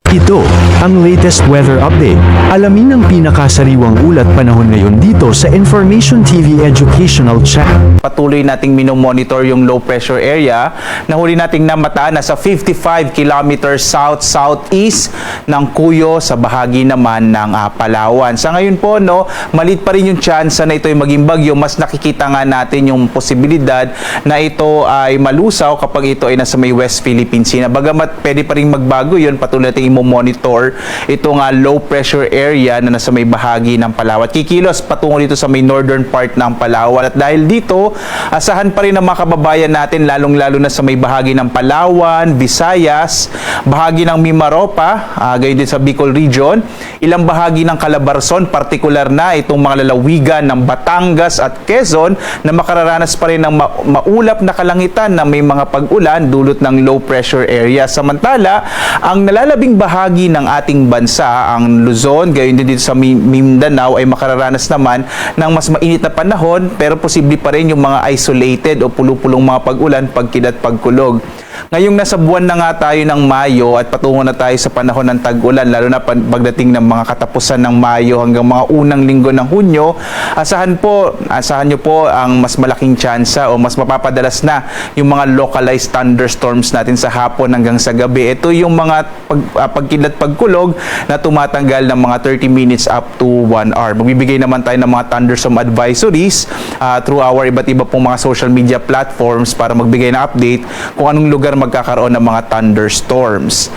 Ito ang latest weather update. Alamin ang pinakasariwang ulat panahon ngayon dito sa Information TV Educational Channel. Patuloy nating minomonitor yung low pressure area na huli nating namataan na sa 55 kilometers south-southeast ng Cuyo sa bahagi naman ng Palawan. Sa ngayon po, maliit pa rin yung chance na ito ay maging bagyo. Mas nakikita nga natin yung posibilidad na ito ay malusaw kapag ito ay nasa may West Philippine Sea. Bagamat pwede pa rin magbago yun, patuloy nating monitor itong low pressure area na nasa may bahagi ng Palawan. Kikilos patungo dito sa may northern part ng Palawan. At dahil dito, asahan pa rin ng mga kababayan natin, lalong-lalo na sa may bahagi ng Palawan, Visayas, bahagi ng Mimaropa, gayon din sa Bicol region, ilang bahagi ng Calabarzon, partikular na itong mga lalawigan ng Batangas at Quezon na makararanas pa rin ng maulap na kalangitan na may mga pag-ulan dulot ng low pressure area. Samantala, ang nalalabing bahagi ng ating bansa, ang Luzon, gayon din dito sa Mindanao, ay makararanas naman ng mas mainit na panahon, pero posible pa rin yung mga isolated o pulupulong mga pag-ulan, pagkidlat, pagkulog. Ngayong nasa buwan na nga tayo ng Mayo at patungo na tayo sa panahon ng tag-ulan, lalo na pagdating ng mga katapusan ng Mayo hanggang mga unang linggo ng Hunyo, asahan nyo po ang mas malaking tsansa o mas mapapadalas na yung mga localized thunderstorms natin sa hapon hanggang sa gabi. Ito yung mga pagkidlat, pagkulog na tumatanggal ng mga 30 minutes up to 1 hour. Magbibigay naman tayo ng mga thunderstorm advisories through our iba't iba pong mga social media platforms para magbigay ng update kung anong lugar magkakaroon ng mga thunderstorms.